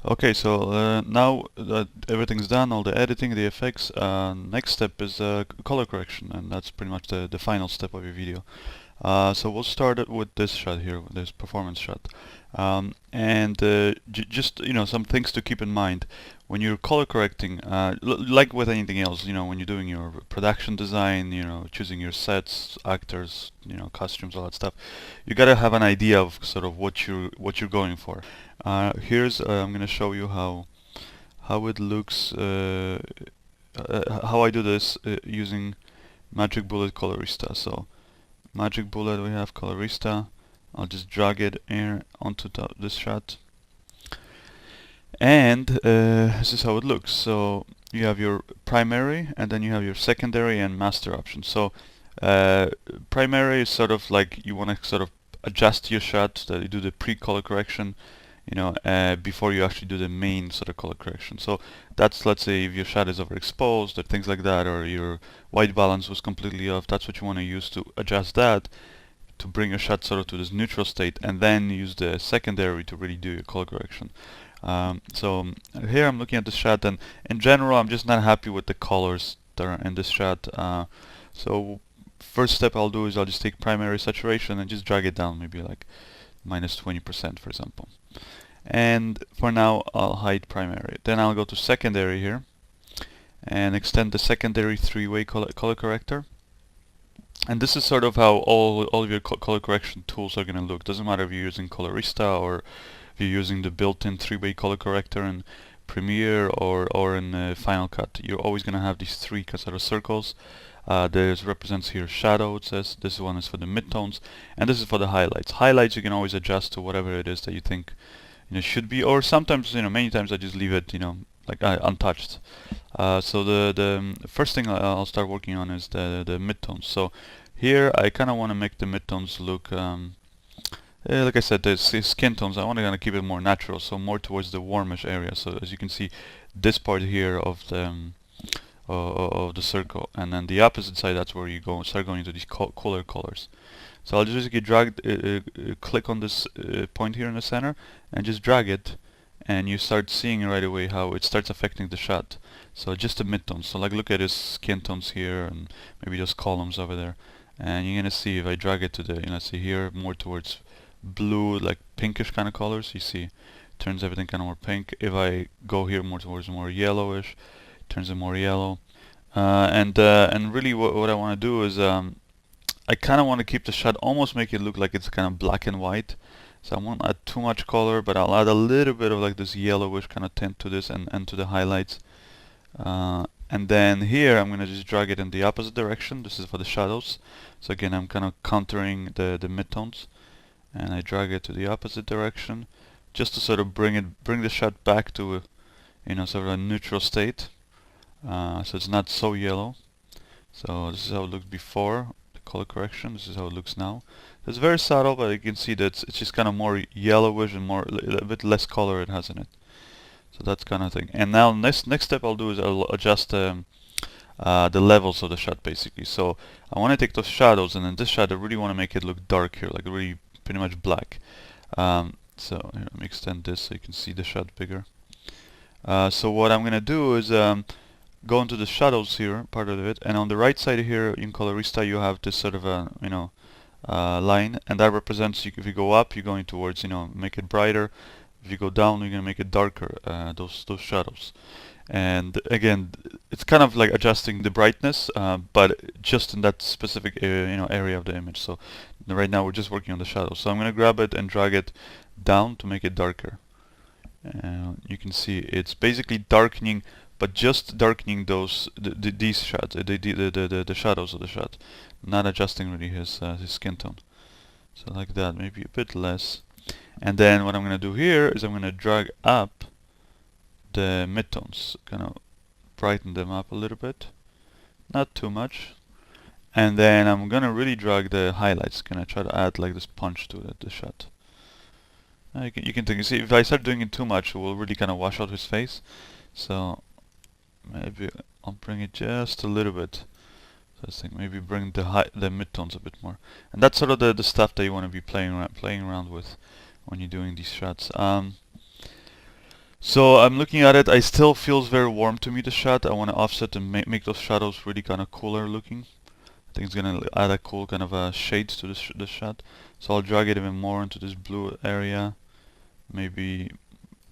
Okay, so now that everything's done, all the editing, the effects, next step is color correction, and that's pretty much the final step of your video. So we'll start it with this shot here, with this performance shot. And just, some things to keep in mind. When you're color correcting, like with anything else, when you're doing your production design, choosing your sets, actors, costumes, all that stuff, you gotta have an idea of sort of what you're going for. Here's I'm gonna show you how it looks, how I do this using Magic Bullet Colorista. So Magic Bullet, we have Colorista. I'll just drag it here onto this shot, and this is how it looks. So you have your primary, and then you have your secondary and master options. So primary is sort of like you want to sort of adjust your shot, that you do the pre-color correction, before you actually do the main sort of color correction. So that's, let's say, if your shot is overexposed or things like that, or your white balance was completely off, that's what you want to use to adjust that, to bring your shot sort of to this neutral state, and then use the secondary to really do your color correction. So here I'm looking at the shot, and in general I'm just not happy with the colors that are in this shot. So first step I'll do is I'll just take primary saturation and just drag it down, maybe like minus 20%, for example. And for now I'll hide primary. Then I'll go to secondary here and extend the secondary three-way color corrector. And this is sort of how all of your color correction tools are going to look. Doesn't matter if you're using Colorista or if you're using the built-in three-way color corrector in Premiere or in Final Cut. You're always going to have these three sort of circles. This represents here shadow, it says. This one is for the midtones, and this is for the highlights. Highlights you can always adjust to whatever it is that you think should be, or sometimes, many times I just leave it, like untouched. So the first thing I'll start working on is the midtones. So here I kind of want to make the midtones look, like I said, the skin tones, I want to kind of keep it more natural, so more towards the warmish area. So as you can see, this part here of the circle, and then the opposite side, that's where you start going into these cooler colors. So I'll just basically click on this point here in the center and just drag it, and you start seeing right away how it starts affecting the shot. So just the midtones. So like look at his skin tones here and maybe those columns over there. And you're gonna see if I drag it to the, see here more towards blue, like pinkish kind of colors, you see turns everything kind of more pink. If I go here more towards more yellowish, turns it more yellow. And really what I want to do is I kind of want to keep the shot, almost make it look like it's kind of black and white. So I won't add too much color, but I'll add a little bit of like this yellowish kind of tint to this and to the highlights. And then here I'm going to just drag it in the opposite direction. This is for the shadows. So again, I'm kind of countering the midtones, and I drag it to the opposite direction just to sort of bring the shot back to sort of a neutral state. So it's not so yellow. So this is how it looked before the color correction. This is how it looks now. It's very subtle, but you can see that it's just kind of more yellowish and a bit less color it has in it. So that's kind of thing. And now next step I'll do is I'll adjust the levels of the shot basically. So I want to take those shadows, and in this shot I really want to make it look dark here, like really pretty much black. So here, let me extend this so you can see the shot bigger. So what I'm gonna do is go into the shadows here, part of it, and on the right side here in Colorista you have this sort of a line, and that represents if you go up, you're going towards make it brighter. If you go down, you're gonna make it darker. Those shadows, and again, it's kind of like adjusting the brightness, but just in that specific area of the image. So right now we're just working on the shadows. So I'm gonna grab it and drag it down to make it darker. You can see it's basically darkening, but just darkening these shots, the shadows of the shot, not adjusting really his skin tone. So like that, maybe a bit less. And then what I'm going to do here is I'm going to drag up the midtones, kind of brighten them up a little bit, not too much. And then I'm going to really drag the highlights, going to try to add like this punch to the shot. You can see if I start doing it too much, it will really kind of wash out his face. So maybe I'll bring it just a little bit. So I think maybe bring the midtones a bit more. And that's sort of the stuff that you want to be playing around with when you're doing these shots. So I'm looking at it, I still feels very warm to me, the shot. I want to offset and make those shadows really kind of cooler looking. I think it's gonna add a cool kind of a shade to the shot. So I'll drag it even more into this blue area. Maybe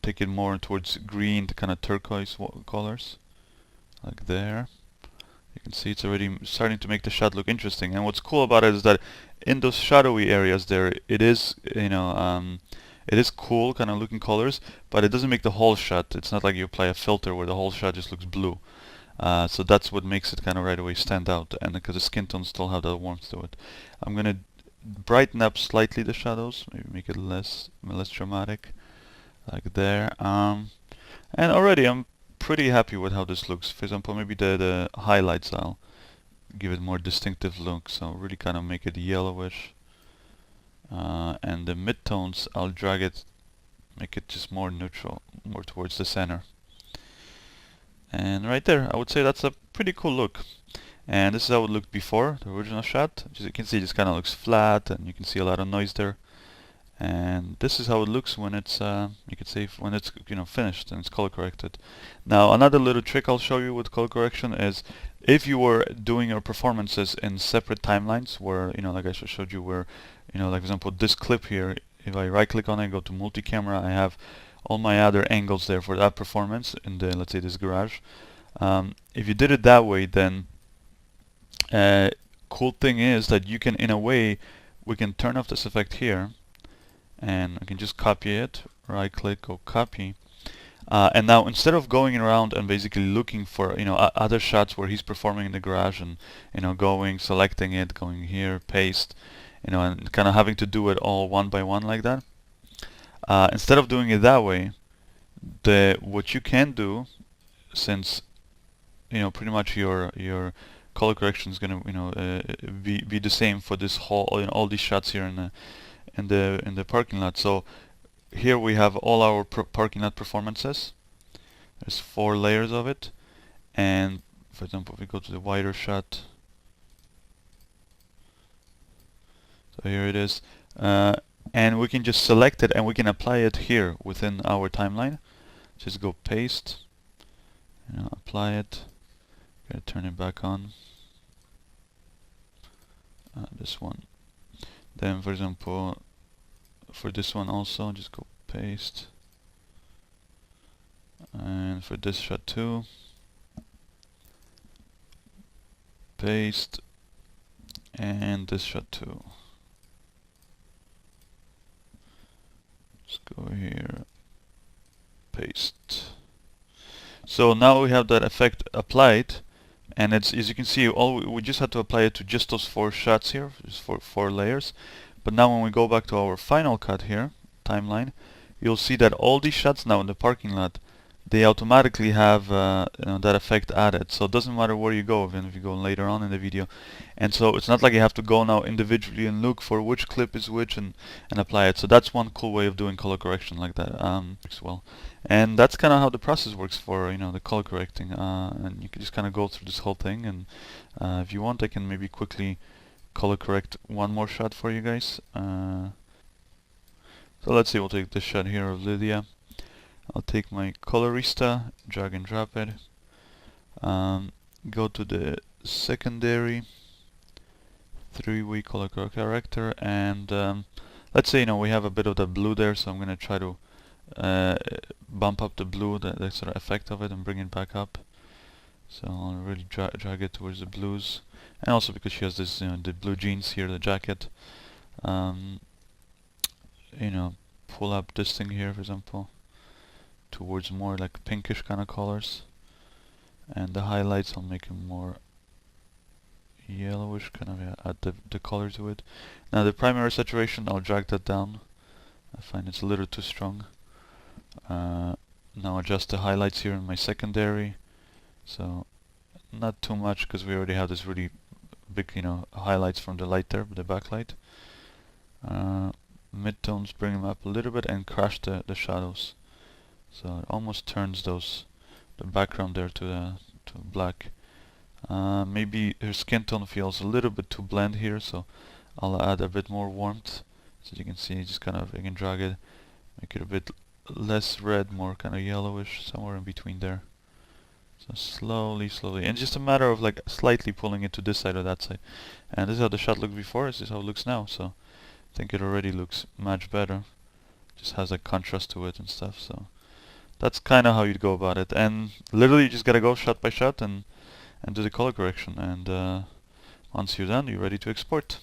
take it more towards green, the kind of turquoise colors, like there. You can see it's already starting to make the shot look interesting. And what's cool about it is that in those shadowy areas there, it is, it is cool kind of looking colors, but it doesn't make the whole shot. It's not like you apply a filter where the whole shot just looks blue. So that's what makes it kind of right away stand out, and because the skin tones still have that warmth to it. I'm gonna brighten up slightly the shadows, maybe make it less dramatic, like there. And already I'm pretty happy with how this looks. For example, maybe the highlights, I'll give it more distinctive look, so really kind of make it yellowish. And the midtones, I'll drag it, make it just more neutral, more towards the center. And right there, I would say that's a pretty cool look. And this is how it looked before the original shot. As you can see, it just kind of looks flat, and you can see a lot of noise there. And this is how it looks when it's, you could say, when it's finished and it's color corrected. Now, another little trick I'll show you with color correction is if you were doing your performances in separate timelines, where like I showed you, where like for example this clip here, if I right-click on it and go to multi-camera, I have all my other angles there for that performance in the, let's say, this garage. If you did it that way, then cool thing is that you can, in a way, we can turn off this effect here, and I can just copy it, right click, go copy, and now instead of going around and basically looking for other shots where he's performing in the garage and going, selecting it, going here, paste, and kind of having to do it all one by one like that, instead of doing it that way, what you can do, since pretty much your color correction is going to be the same for this whole all these shots here in the parking lot. So here we have all our parking lot performances. There's 4 layers of it, and for example, if we go to the wider shot, so here it is, and we can just select it and we can apply it here within our timeline. Just go paste, apply it, gotta turn it back on, this one. Then for example, for this one also, just go paste, and for this shot too, paste, and this shot too. Let's go here, paste. So now we have that effect applied, and it's, as you can see, we just had to apply it to just those 4 shots here, just for 4 layers. But now when we go back to our final cut here, timeline, you'll see that all these shots now in the parking lot, they automatically have that effect added. So it doesn't matter where you go, even if you go later on in the video. And so it's not like you have to go now individually and look for which clip is which and apply it. So that's one cool way of doing color correction like that. Works well. And that's kind of how the process works for the color correcting. And you can just kind of go through this whole thing. And if you want, I can maybe quickly color correct one more shot for you guys. So let's see, we'll take this shot here of Lydia. I'll take my colorista, drag and drop it, go to the secondary, 3-way color corrector, and let's say we have a bit of the blue there, so I'm going to try to bump up the blue, the sort of effect of it, and bring it back up. So I'll really drag it towards the blues, and also because she has this, the blue jeans here, the jacket. Pull up this thing here, for example, towards more like pinkish kind of colors, and the highlights I'll make them more yellowish, kind of add the color to it. Now the primary saturation, I'll drag that down. I find it's a little too strong. Now adjust the highlights here in my secondary, so not too much because we already have this really big highlights from the light there, the backlight. Midtones, bring them up a little bit and crash the shadows. So it almost turns the background there to black. Maybe her skin tone feels a little bit too bland here, so I'll add a bit more warmth. So you can see, just kind of, you can drag it, make it a bit less red, more kind of yellowish, somewhere in between there. So slowly, slowly, and just a matter of like slightly pulling it to this side or that side. And this is how the shot looked before, this is how it looks now, so I think it already looks much better. Just has a contrast to it and stuff, so that's kind of how you'd go about it. And literally you just gotta go shot by shot and do the color correction, and once you're done, you're ready to export.